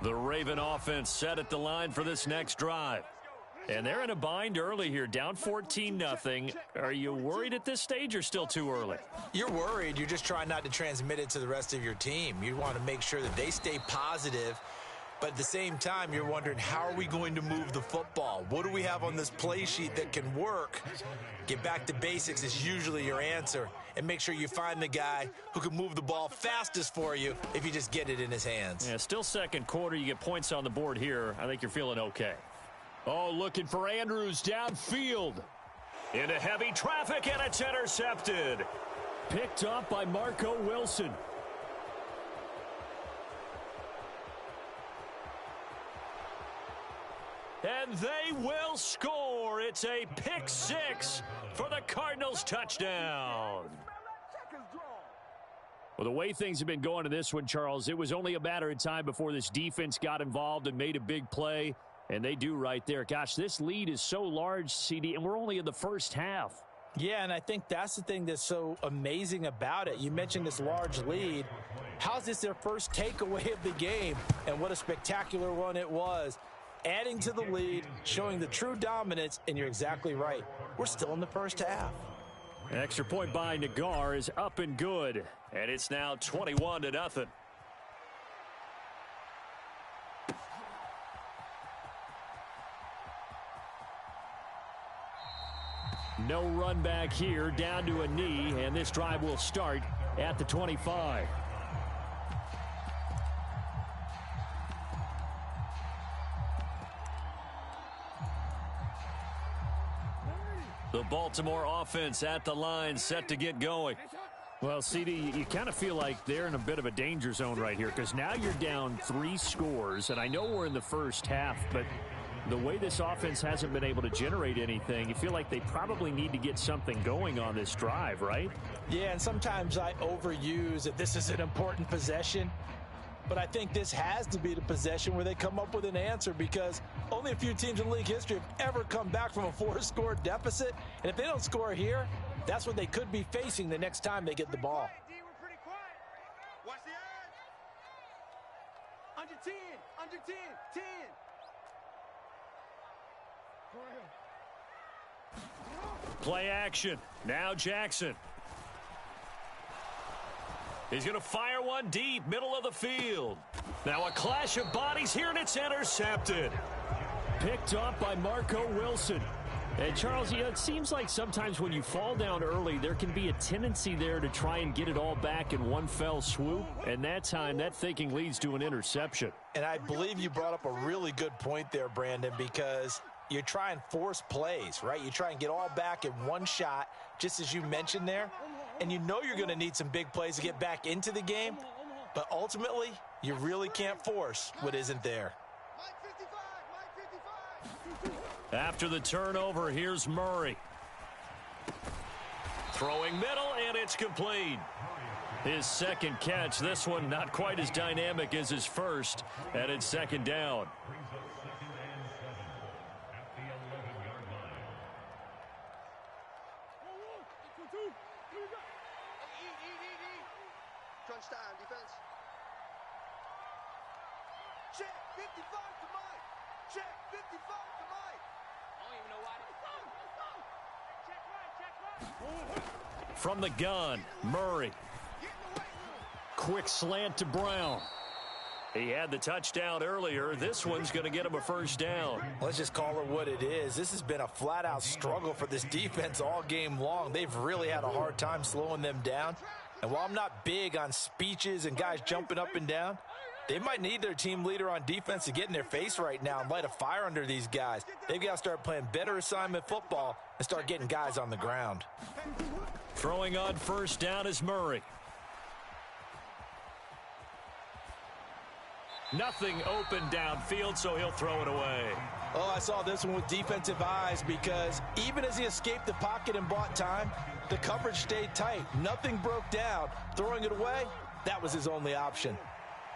The Raven offense set at the line for this next drive. And they're in a bind early here, down 14-0. Are you worried at this stage or still too early? You're worried. You're just trying not to transmit it to the rest of your team. You want to make sure that they stay positive. But at the same time, you're wondering, how are we going to move the football? What do we have on this play sheet that can work? Get back to basics is usually your answer. And make sure you find the guy who can move the ball fastest for you if you just get it in his hands. Yeah, still second quarter. You get points on the board here. I think you're feeling okay. Oh, looking for Andrews downfield. Into heavy traffic, and it's intercepted. Picked up by Marco Wilson. And they will score. It's a pick six for the Cardinals touchdown. Well, the way things have been going in this one, Charles, it was only a matter of time before this defense got involved and made a big play. And they do right there. Gosh, this lead is so large, CD, and we're only in the first half. Yeah, and I think that's the thing that's so amazing about it. You mentioned this large lead. How's this their first takeaway of the game? And what a spectacular one it was. Adding to the lead, showing the true dominance, and you're exactly right. We're still in the first half. An extra point by Nagar is up and good, and it's now 21-0. No run back here, down to a knee, and this drive will start at the 25. The Baltimore offense at the line, set to get going. Well, CD, you kind of feel like they're in a bit of a danger zone right here because now you're down 3 scores, and I know we're in the first half, but the way this offense hasn't been able to generate anything, you feel like they probably need to get something going on this drive, right? Yeah, and sometimes I overuse that this is an important possession. But I think this has to be the possession where they come up with an answer because only a few teams in league history have ever come back from a 4-score deficit. And if they don't score here, that's what they could be facing the next time they get the ball. Watch the edge. Under 10, under 10, 10. Play action. Now Jackson. He's going to fire one deep, middle of the field. Now a clash of bodies here, and it's intercepted. Picked up by Marco Wilson. And Charles, it seems like sometimes when you fall down early, there can be a tendency there to try and get it all back in one fell swoop. And that time, that thinking leads to an interception. And I believe you brought up a really good point there, Brandon, because you try and force plays, right? You try and get all back in one shot, just as you mentioned there. And you know you're going to need some big plays to get back into the game. But ultimately, you really can't force what isn't there. After the turnover, here's Murray. Throwing middle, and it's complete. His second catch, this one not quite as dynamic as his first, and it's second down. Crunch time, defense. Check 55 to Mike. Check 55 to Mike. I don't even know why. Check right. From the gun, Murray. Quick slant to Brown. He had the touchdown earlier. This one's going to get him a first down. Let's just call it what it is. This has been a flat-out struggle for this defense all game long. They've really had a hard time slowing them down. And while I'm not big on speeches and guys jumping up and down, they might need their team leader on defense to get in their face right now and light a fire under these guys. They've got to start playing better assignment football and start getting guys on the ground. Throwing on first down is Murray. Nothing open downfield, so he'll throw it away. Oh, I saw this one with defensive eyes because even as he escaped the pocket and bought time, the coverage stayed tight. Nothing broke down. Throwing it away, that was his only option.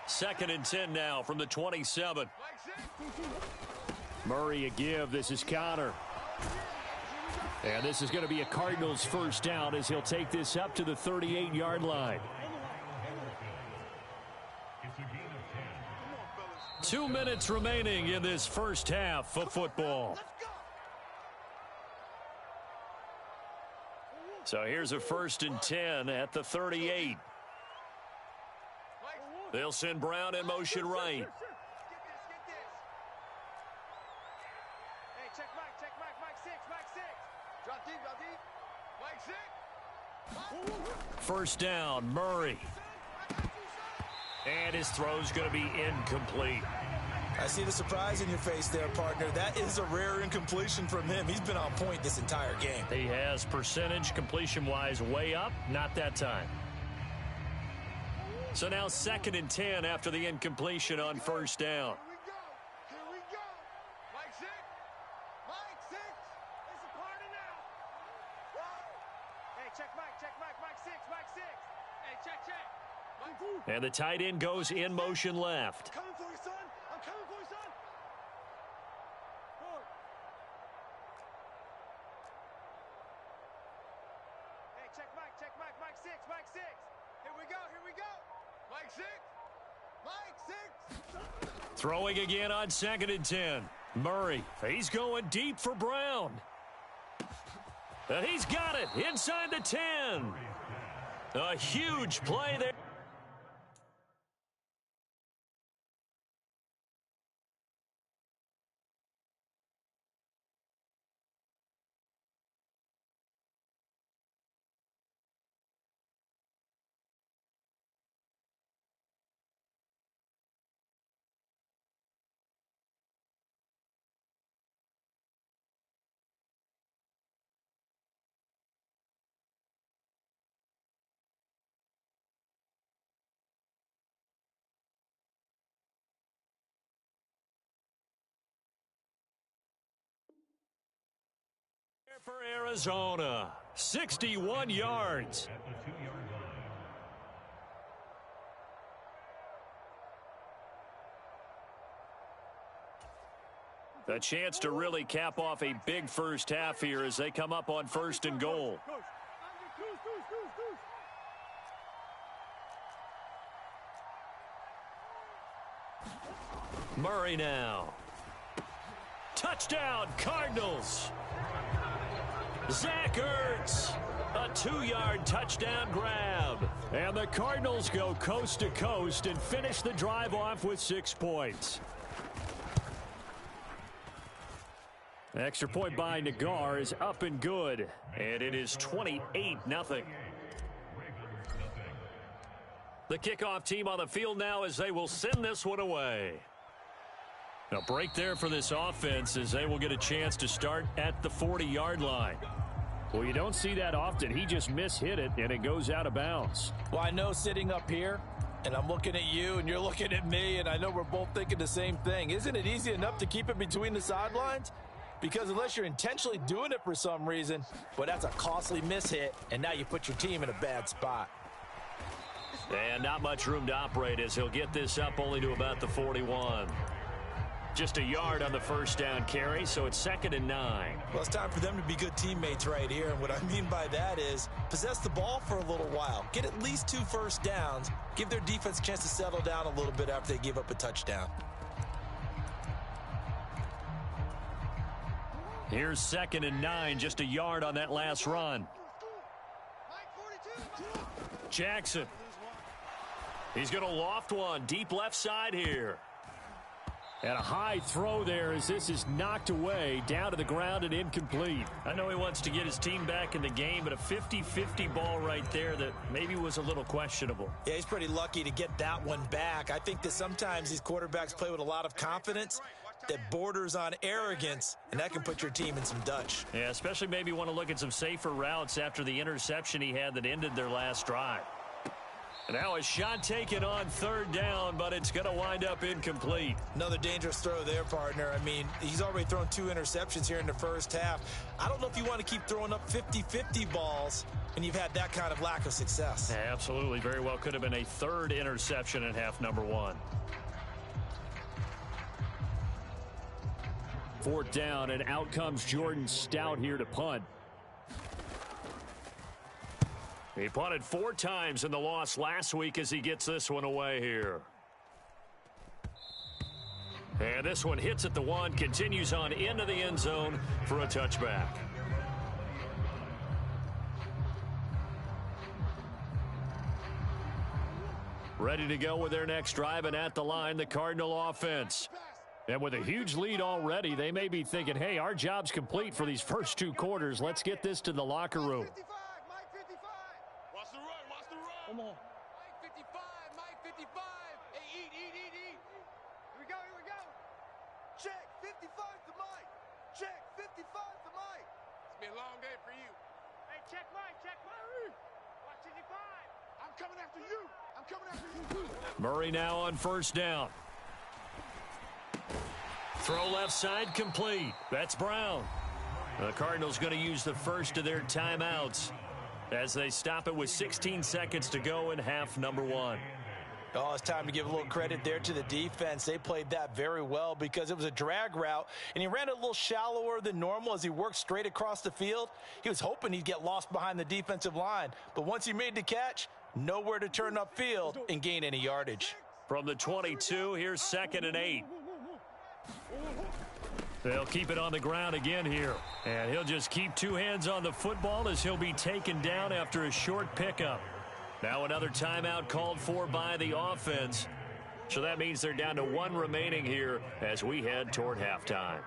2nd and 10 now from the 27. Murray a give. This is Connor. And this is going to be a Cardinals first down as he'll take this up to the 38-yard line. 2 minutes remaining in this first half of football. So here's a 1st and 10 at the 38. They'll send Brown in motion right. First down, Murray. And his throw's going to be incomplete. I see the surprise in your face there, partner. That is a rare incompletion from him. He's been on point this entire game. He has percentage completion-wise way up, not that time. So now 2nd and 10 after the incompletion on first down. Here we go. Mike 6. Mike 6. It's a party now. Hey, check Mike. Mike 6. Hey, check. Mike. And the tight end goes in motion left. Coming for you, son. I'm coming for you, son. Forward. Hey, check Mike. Mike 6. Here we go. Mike 6. Throwing again on 2nd and 10. Murray, he's going deep for Brown. And he's got it inside the 10. A huge play there. For Arizona, 61 yards. A chance to really cap off a big first half here as they come up on 1st and goal. Murray now. Touchdown, Cardinals. Zach Ertz, a 2-yard touchdown grab. And the Cardinals go coast to coast and finish the drive off with 6 points. Extra point by Nagar is up and good. And it is 28-0. The kickoff team on the field now as they will send this one away. A break there for this offense as they will get a chance to start at the 40-yard line. Well, you don't see that often. He just mishit it, and it goes out of bounds. Well, I know sitting up here, and I'm looking at you, and you're looking at me, and I know we're both thinking the same thing. Isn't it easy enough to keep it between the sidelines? Because unless you're intentionally doing it for some reason, well, that's a costly mishit, and now you put your team in a bad spot. And not much room to operate as he'll get this up only to about the 41. Just a yard on the first down carry, so it's 2nd and 9. Well, it's time for them to be good teammates right here, and what I mean by that is possess the ball for a little while. Get at least 2 first downs. Give their defense a chance to settle down a little bit after they give up a touchdown. Here's 2nd and 9, just a yard on that last run. Jackson. He's going to loft one deep left side here. And a high throw there as this is knocked away down to the ground and incomplete. I know he wants to get his team back in the game, but a 50-50 ball right there that maybe was a little questionable. Yeah, he's pretty lucky to get that one back. I think that sometimes these quarterbacks play with a lot of confidence that borders on arrogance, and that can put your team in some Dutch. Yeah, especially maybe want to look at some safer routes after the interception he had that ended their last drive. Now a shot taken on 3rd down, but it's going to wind up incomplete. Another dangerous throw there, partner. I mean, he's already thrown 2 interceptions here in the first half. I don't know if you want to keep throwing up 50-50 balls when you've had that kind of lack of success. Yeah, absolutely. Very well could have been a 3rd interception in half number 1. 4th down, and out comes Jordan Stout here to punt. He punted 4 times in the loss last week as he gets this one away here. And this one hits at the 1, continues on into the end zone for a touchback. Ready to go with their next drive, and at the line, the Cardinal offense. And with a huge lead already, they may be thinking, hey, our job's complete for these first 2 quarters. Let's get this to the locker room. Mike 55. Watch the run. Watch the run. Come on. Mike 55. Mike 55. Hey, eat. Here we go. Check 55 to Mike. Check 55 to Mike. It's been a long day for you. Hey, check Mike. Watch 55. I'm coming after you. Murray now on first down. Throw left side complete. That's Brown. The Cardinals going to use the first of their timeouts as they stop it with 16 seconds to go in half number 1. Oh, it's time to give a little credit there to the defense. They played that very well because it was a drag route, and he ran it a little shallower than normal as he worked straight across the field. He was hoping he'd get lost behind the defensive line, but once he made the catch, nowhere to turn upfield and gain any yardage. From the 22, here's 2nd and 8. They'll keep it on the ground again here. And he'll just keep 2 hands on the football as he'll be taken down after a short pickup. Now another timeout called for by the offense. So that means they're down to 1 remaining here as we head toward halftime.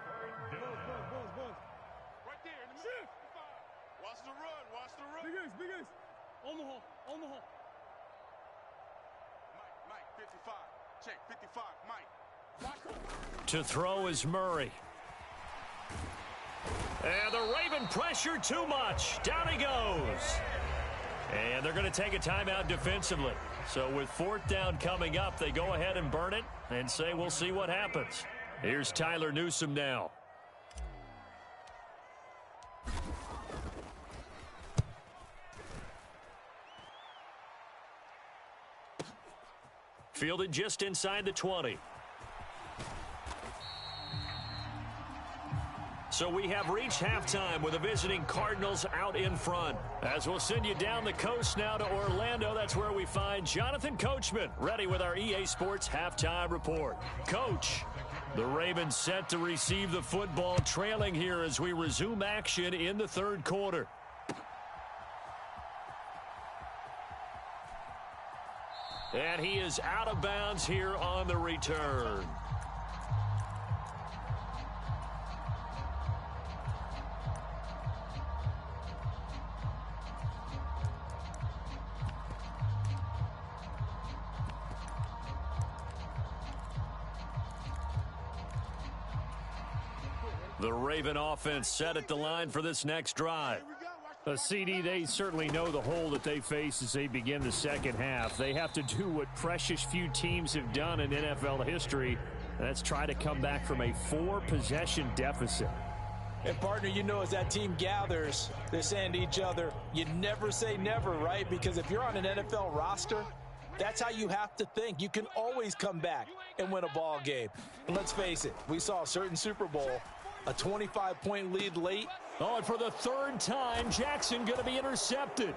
Right there in the middle. Watch the run. Big ace. Omaha. Mike 55. Check 55. Mike. To throw is Murray. And the Raven pressure too much. Down he goes. And they're going to take a timeout defensively. So with 4th down coming up, they go ahead and burn it and say we'll see what happens. Here's Tyler Newsome now. Fielded just inside the 20. So we have reached halftime with the visiting Cardinals out in front. As we'll send you down the coast now to Orlando, that's where we find Jonathan Coachman, ready with our EA Sports Halftime Report. Coach, the Ravens set to receive the football, trailing here as we resume action in the 3rd quarter. And he is out of bounds here on the return. The Raven offense set at the line for this next drive. CD, they certainly know the hole that they face as they begin the second half. They have to do what precious few teams have done in NFL history. That's try to come back from a 4-possession deficit. And, partner, you know, as that team gathers, they're saying to each other, you never say never, right? Because if you're on an NFL roster, that's how you have to think. You can always come back and win a ball game. And let's face it, we saw a certain Super Bowl, a 25-point lead late. Oh, and for the 3rd time, Jackson going to be intercepted.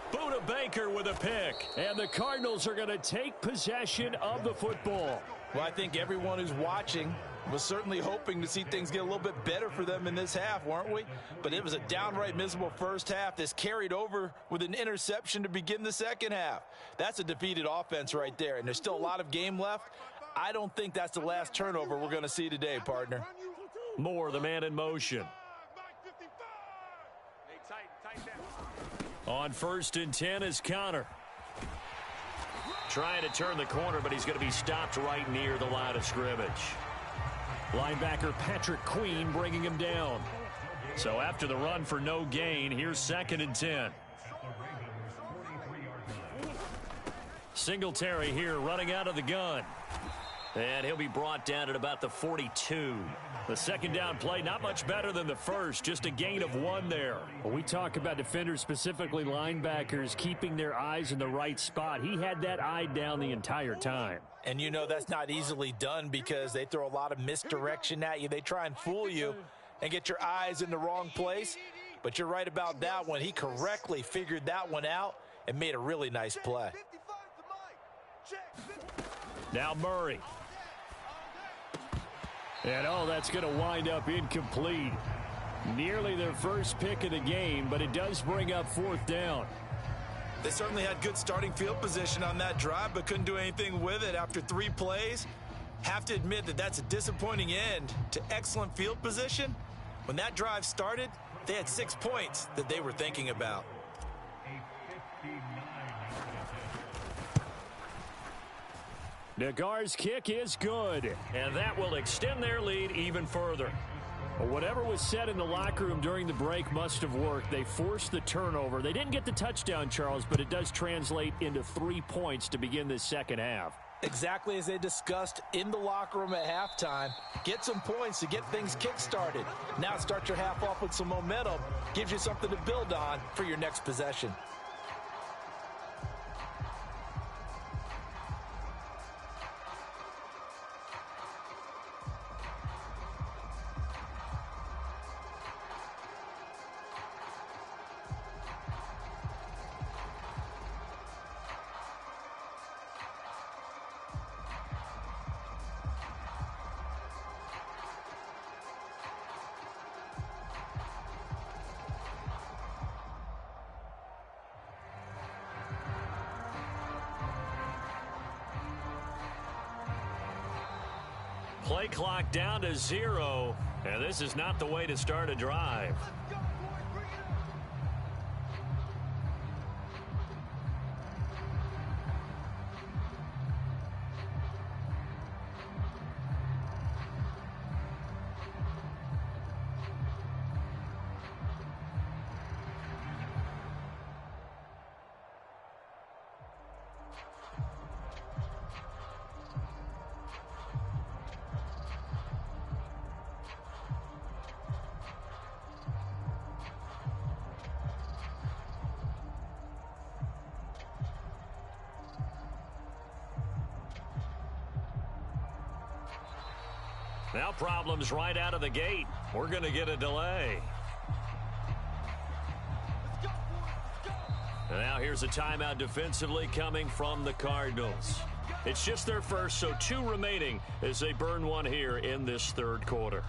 Buda Baker with a pick. And the Cardinals are going to take possession of the football. Well, I think everyone who's watching was certainly hoping to see things get a little bit better for them in this half, weren't we? But it was a downright miserable first half. This carried over with an interception to begin the second half. That's a defeated offense right there, and there's still a lot of game left. I don't think that's the last turnover we're going to see today, partner. Moore, the man in motion. On 1st and 10 is Connor. Trying to turn the corner, but he's going to be stopped right near the line of scrimmage. Linebacker Patrick Queen bringing him down. So after the run for no gain, here's 2nd and 10. Singletary here running out of the gun. And he'll be brought down at about the 42. The second down play, not much better than the first, just a gain of 1 there. When we talk about defenders, specifically linebackers, keeping their eyes in the right spot, he had that eye down the entire time. And you know that's not easily done because they throw a lot of misdirection at you. They try and fool you and get your eyes in the wrong place. But you're right about that one. He correctly figured that one out and made a really nice play. Now Murray. And that's going to wind up incomplete. Nearly their first pick of the game, but it does bring up fourth down. They certainly had good starting field position on that drive, but couldn't do anything with it after 3 plays. Have to admit that that's a disappointing end to excellent field position. When that drive started, they had 6 points that they were thinking about. Nagar's kick is good, and that will extend their lead even further. Well, whatever was said in the locker room during the break must have worked. They forced the turnover. They didn't get the touchdown, Charles, but it does translate into 3 points to begin this second half. Exactly as they discussed in the locker room at halftime. Get some points to get things kick-started. Now start your half off with some momentum. Gives you something to build on for your next possession. Play clock down to 0, and this is not the way to start a drive. Now problems right out of the gate. We're going to get a delay. And now here's a timeout defensively coming from the Cardinals. It's just their first, so 2 remaining as they burn one here in this third quarter.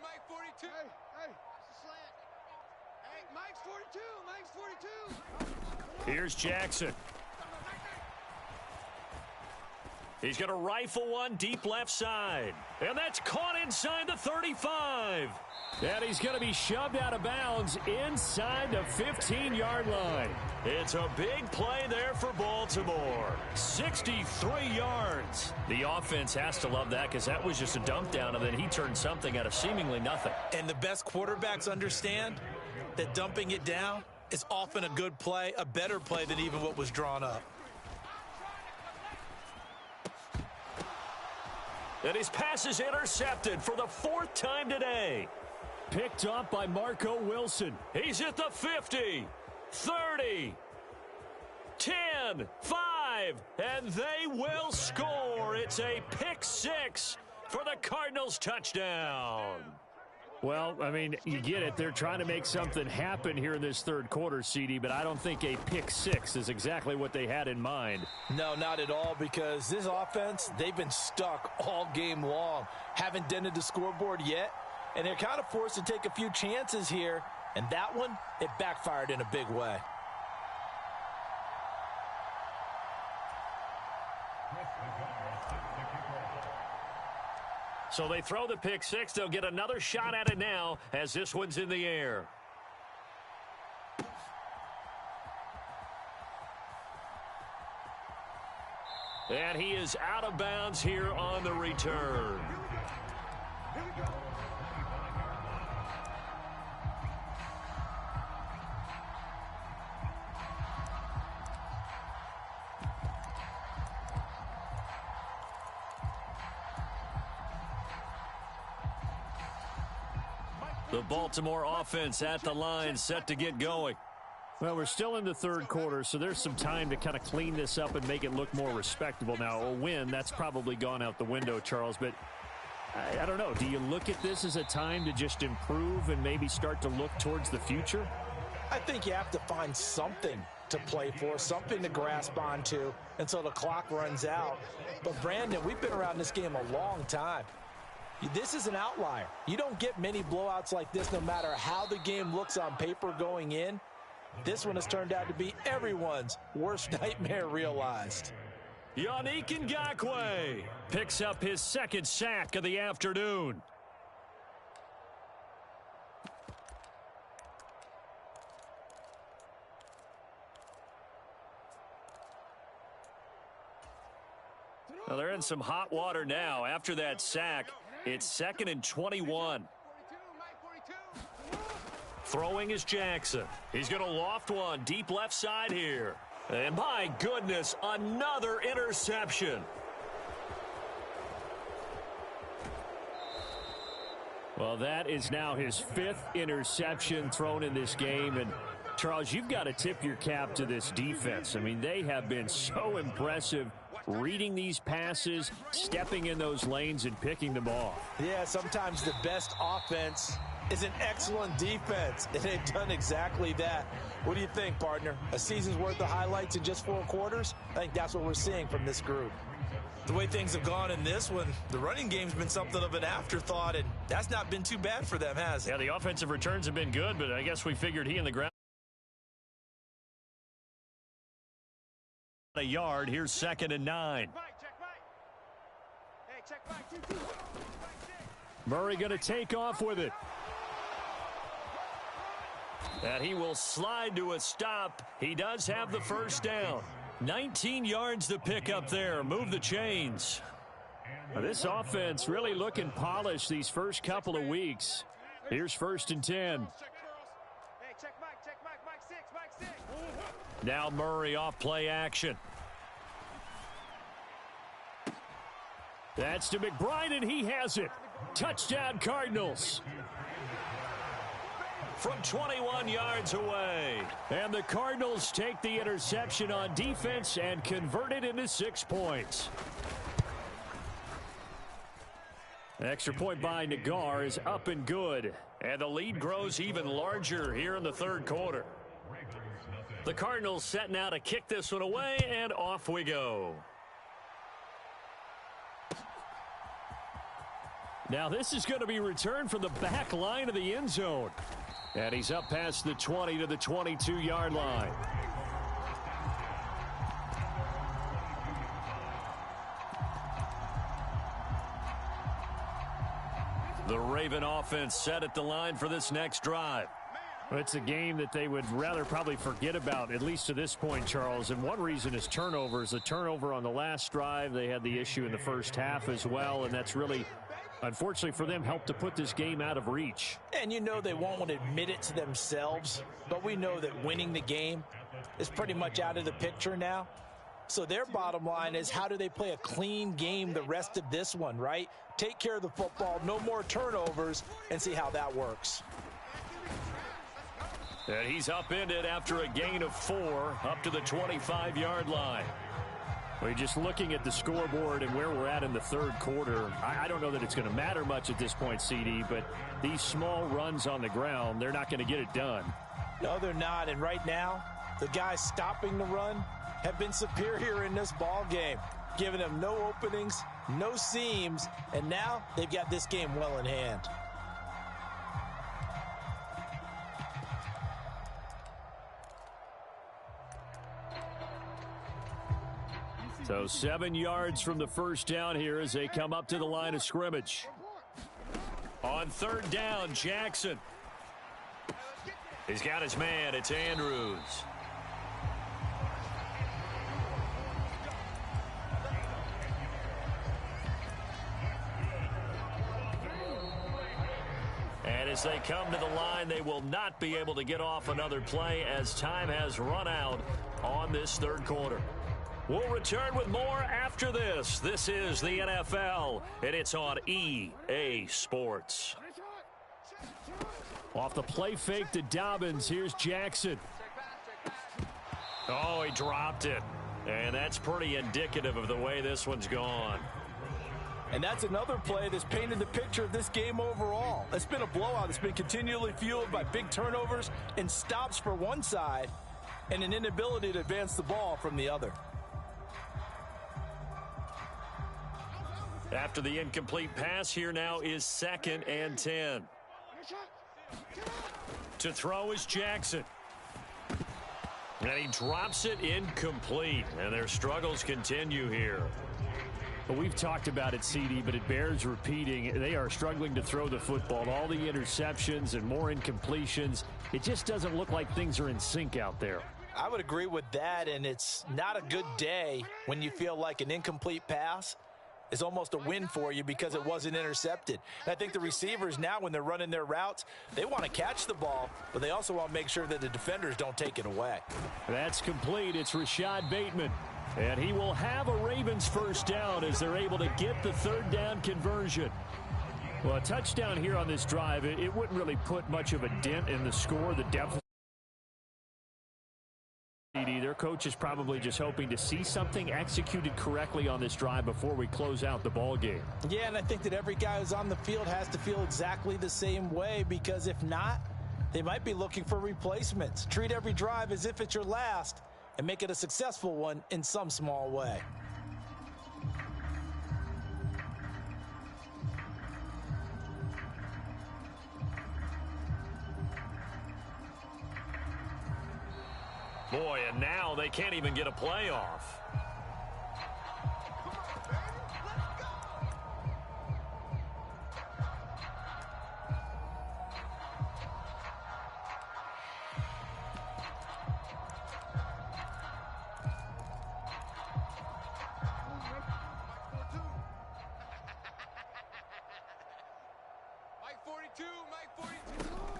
Mike 42. Hey, it's a slant. Hey, Mike's 42. Mike's 42. Here's Jackson. He's going to rifle one deep left side. And that's caught inside the 35. And he's going to be shoved out of bounds inside the 15-yard line. It's a big play there for Baltimore. 63 yards. The offense has to love that because that was just a dump down, and then he turned something out of seemingly nothing. And the best quarterbacks understand that dumping it down is often a good play, a better play than even what was drawn up. And his pass is intercepted for the 4th time today. Picked up by Marco Wilson. He's at the 50, 30, 10, 5, and they will score. It's a pick 6 for the Cardinals touchdown. Well, I mean, you get it. They're trying to make something happen here in this third quarter, CD, but I don't think a pick 6 is exactly what they had in mind. No, not at all, because this offense, they've been stuck all game long. Haven't dented the scoreboard yet, and they're kind of forced to take a few chances here, and that one, it backfired in a big way. So they throw the pick 6. They'll get another shot at it now as this one's in the air. And he is out of bounds here on the return. The Baltimore offense at the line, set to get going. Well, we're still in the third quarter, so there's some time to kind of clean this up and make it look more respectable. Now, a win, that's probably gone out the window, Charles, but I don't know. Do you look at this as a time to just improve and maybe start to look towards the future? I think you have to find something to play for, something to grasp onto until the clock runs out. But, Brandon, we've been around this game a long time. This is an outlier. You don't get many blowouts like this no matter how the game looks on paper going in. This one has turned out to be everyone's worst nightmare realized. Yannick Ngakoue picks up his second sack of the afternoon. Well, they're in some hot water now. After that sack, it's 2nd and 21. Throwing is Jackson. He's going to loft one deep left side here. And my goodness, another interception. Well, that is now his 5th interception thrown in this game. And, Charles, you've got to tip your cap to this defense. I mean, they have been so impressive reading these passes, stepping in those lanes, and picking them off. Yeah, sometimes the best offense is an excellent defense, and they've done exactly that. What do you think, partner? A season's worth of highlights in just 4 quarters? I think that's what we're seeing from this group. The way things have gone in this one, the running game's been something of an afterthought, and that's not been too bad for them, has it? Yeah, the offensive returns have been good, but I guess we figured he and the ground. A yard. Here's 2nd and 9. Murray going to take off with it. And he will slide to a stop. He does have the first down. 19 yards to pick up there. Move the chains. This offense really looking polished these first couple of weeks. Here's 1st and 10. Now Murray off play action. That's to McBride, and he has it. Touchdown, Cardinals. From 21 yards away. And the Cardinals take the interception on defense and convert it into 6 points. The extra point by Nagar is up and good. And the lead grows even larger here in the third quarter. The Cardinals setting out to kick this one away, and off we go. Now this is going to be returned from the back line of the end zone. And he's up past the 20 to the 22-yard line. The Raven offense set at the line for this next drive. It's a game that they would rather probably forget about, at least to this point, Charles. And one reason is turnovers. The turnover on the last drive, they had the issue in the first half as well, and that's really, unfortunately for them, helped to put this game out of reach. And you know they won't admit it to themselves, but we know that winning the game is pretty much out of the picture now. So their bottom line is, how do they play a clean game the rest of this one, right? Take care of the football, no more turnovers, and see how that works. And he's upended after a gain of 4 up to the 25-yard line. We're just looking at the scoreboard and where we're at in the third quarter. I don't know that it's going to matter much at this point, CD, but these small runs on the ground, they're not going to get it done. No, they're not. And right now, the guys stopping the run have been superior in this ball game, giving them no openings, no seams, and now they've got this game well in hand. So 7 yards from the first down here as they come up to the line of scrimmage. On third down, Jackson. He's got his man. It's Andrews. And as they come to the line, they will not be able to get off another play as time has run out on this third quarter. We'll return with more after this. This is the NFL, and it's on EA Sports. Off the play fake to Dobbins. Here's Jackson. Oh, he dropped it. And that's pretty indicative of the way this one's gone. And that's another play that's painted the picture of this game overall. It's been a blowout. It's been continually fueled by big turnovers and stops for one side and an inability to advance the ball from the other. After the incomplete pass, here now is 2nd and 10. To throw is Jackson. And he drops it incomplete. And their struggles continue here. Well, we've talked about it, CD, but it bears repeating. They are struggling to throw the football. All the interceptions and more incompletions. It just doesn't look like things are in sync out there. I would agree with that, and it's not a good day when you feel like an incomplete pass is almost a win for you because it wasn't intercepted. And I think the receivers now, when they're running their routes, they want to catch the ball, but they also want to make sure that the defenders don't take it away. That's complete. It's Rashad Bateman. And he will have a Ravens first down as they're able to get the 3rd down conversion. Well, a touchdown here on this drive, it wouldn't really put much of a dent in the score, the deficit. Their coach is probably just hoping to see something executed correctly on this drive before we close out the ball game. Yeah, and I think that every guy who's on the field has to feel exactly the same way, because if not, they might be looking for replacements. Treat every drive as if it's your last and make it a successful one in some small way. Boy, and now they can't even get a play off.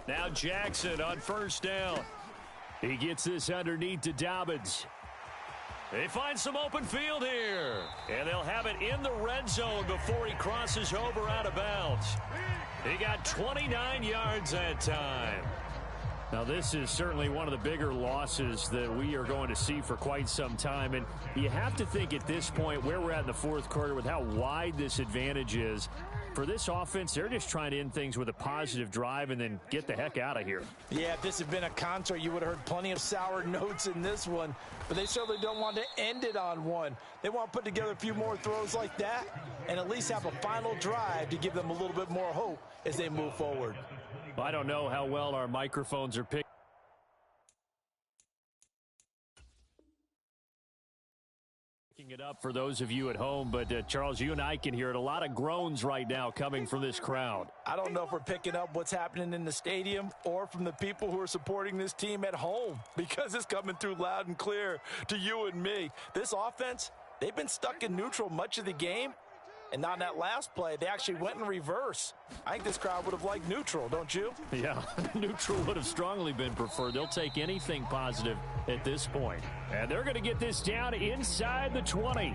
Now Jackson on first down. He gets this underneath to Dobbins. They find some open field here. And they'll have it in the red zone before he crosses over out of bounds. He got 29 yards that time. Now, this is certainly one of the bigger losses that we are going to see for quite some time. And you have to think at this point where we're at in the 4th quarter with how wide this advantage is. For this offense, they're just trying to end things with a positive drive and then get the heck out of here. Yeah, if this had been a concert, you would have heard plenty of sour notes in this one. But they certainly don't want to end it on one. They want to put together a few more throws like that and at least have a final drive to give them a little bit more hope as they move forward. I don't know how well our microphones are picking it up for those of you at home, but Charles, you and I can hear it. A lot of groans right now coming from this crowd. I don't know if we're picking up what's happening in the stadium or from the people who are supporting this team at home, because it's coming through loud and clear to you and me. This offense, they've been stuck in neutral much of the game, and on that last play, they actually went in reverse. I think this crowd would have liked neutral, don't you? Yeah, neutral would have strongly been preferred. They'll take anything positive at this point. And they're going to get this down inside the 20.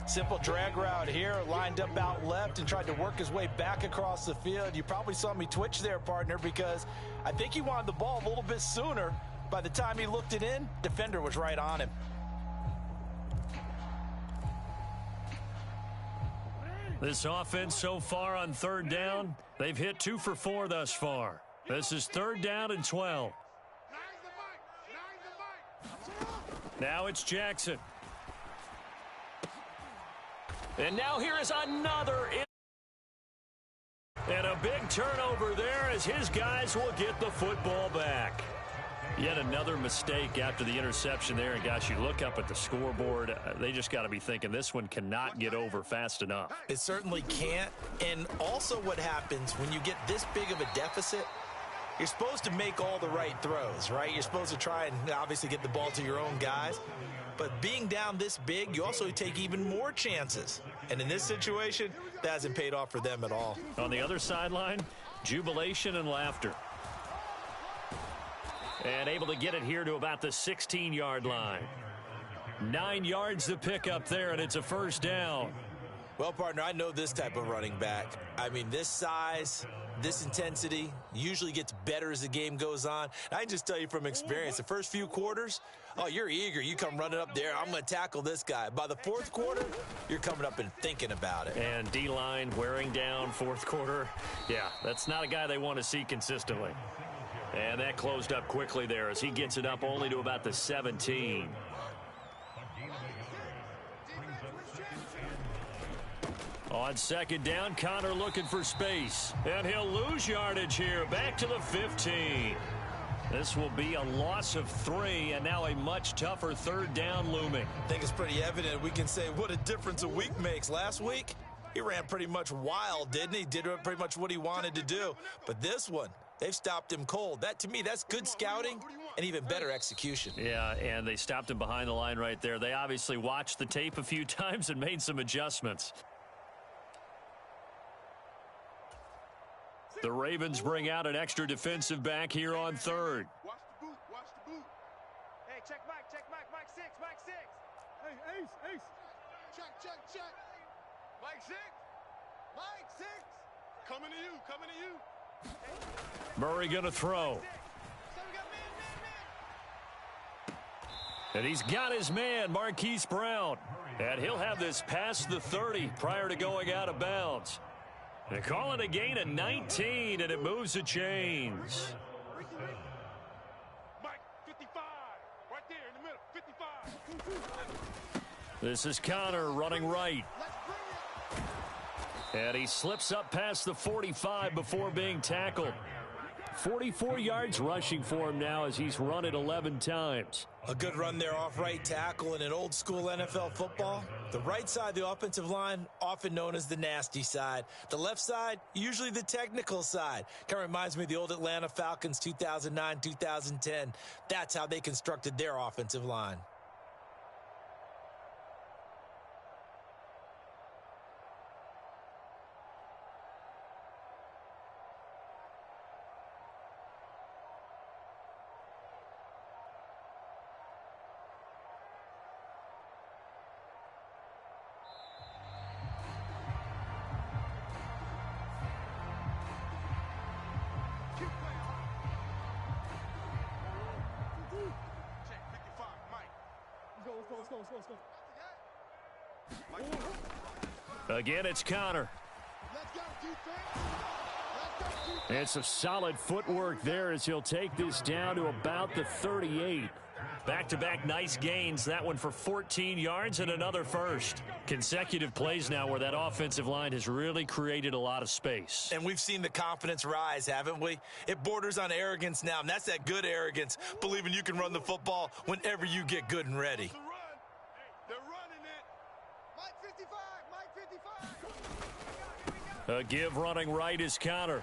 Simple drag route here, lined up out left and tried to work his way back across the field. You probably saw me twitch there, partner, because I think he wanted the ball a little bit sooner. By the time he looked it in, defender was right on him. This offense so far on 3rd down, they've hit 2 for 4 thus far. This is 3rd down and 12. Now it's Jackson. And now here is another. And a big turnover there as his guys will get the football back. Yet another mistake after the interception there. And, gosh, you look up at the scoreboard, they just got to be thinking this one cannot get over fast enough. It certainly can't. And also what happens when you get this big of a deficit, you're supposed to make all the right throws, right? You're supposed to try and obviously get the ball to your own guys. But being down this big, you also take even more chances. And in this situation, that hasn't paid off for them at all. On the other sideline, jubilation and laughter. And able to get it here to about the 16-yard line. 9 yards to pick up there, and it's a first down. Well, partner, I know this type of running back. I mean, this size, this intensity usually gets better as the game goes on. And I can just tell you from experience, the first few quarters, oh, you're eager. You come running up there, I'm going to tackle this guy. By the fourth quarter, you're coming up and thinking about it. And D-line wearing down fourth quarter. Yeah, that's not a guy they want to see consistently. And that closed up quickly there as he gets it up only to about the 17. On second down, Connor looking for space. And he'll lose yardage here. Back to the 15. This will be a loss of 3, and now a much tougher third down looming. I think it's pretty evident. We can say what a difference a week makes. Last week, he ran pretty much wild, didn't he? Did pretty much what he wanted to do. But this one, they've stopped him cold. That, to me, that's good scouting and even better execution. Yeah, and they stopped him behind the line right there. They obviously watched the tape a few times and made some adjustments. The Ravens bring out an extra defensive back here on third. Watch the boot, watch the boot. Hey, check Mike, Mike 6, Mike 6. Hey, Ace. Check. Mike 6. Mike 6. Coming to you. Murray gonna throw. And he's got his man, Marquise Brown. And he'll have this past the 30 prior to going out of bounds. They call it a gain of 19, and it moves the chains. Mike, 55. Right there in the middle, 55. This is Connor running right. And he slips up past the 45 before being tackled. 44 yards rushing for him now as he's run it 11 times. A good run there off right tackle in an old school NFL football. The right side of the offensive line, often known as the nasty side. The left side, usually the technical side. Kind of reminds me of the old Atlanta Falcons 2009, 2010. That's how they constructed their offensive line. Again, it's Connor. And some solid footwork there as he'll take this down to about the 38. Back-to-back nice gains. That one for 14 yards and another first. Consecutive plays now where that offensive line has really created a lot of space. And we've seen the confidence rise, haven't we? It borders on arrogance now, and that's that good arrogance, believing you can run the football whenever you get good and ready. They're running it. Mike 55, A give running right is Connor.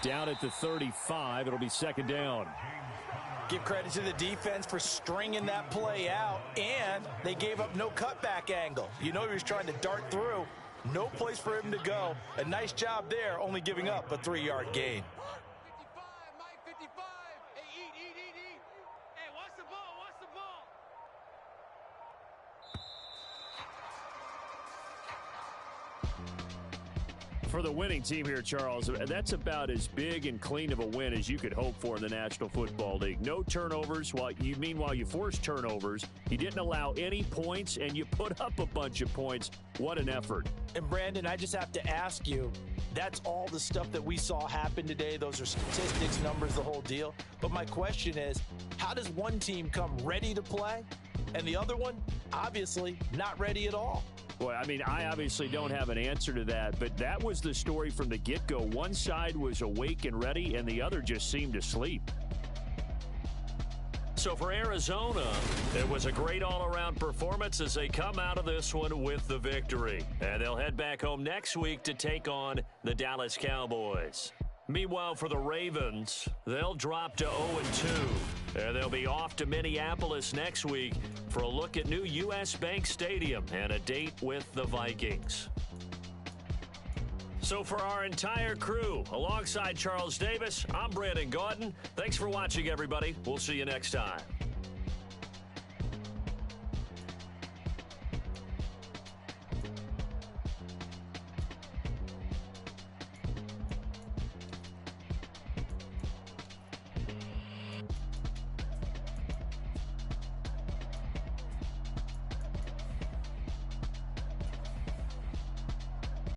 Down at the 35, it'll be second down. Give credit to the defense for stringing that play out, and they gave up no cutback angle. You know he was trying to dart through. No place for him to go. A nice job there, only giving up a 3-yard gain. Mike 55. Hey, eat. Hey, watch the ball. For the winning team here, Charles, that's about as big and clean of a win as you could hope for in the National Football League. No turnovers. Meanwhile, you forced turnovers. You didn't allow any points, and you put up a bunch of points. What an effort. And, Brandon, I just have to ask you, that's all the stuff that we saw happen today. Those are statistics, numbers, the whole deal. But my question is, how does one team come ready to play, and the other one, obviously, not ready at all? Boy, I mean, I obviously don't have an answer to that, but that was the story from the get-go. One side was awake and ready, and the other just seemed to sleep. So for Arizona, it was a great all-around performance as they come out of this one with the victory. And they'll head back home next week to take on the Dallas Cowboys. Meanwhile, for the Ravens, they'll drop to 0-2. And they'll be off to Minneapolis next week for a look at new U.S. Bank Stadium and a date with the Vikings. So for our entire crew, alongside Charles Davis, I'm Brandon Gaudin. Thanks for watching, everybody. We'll see you next time.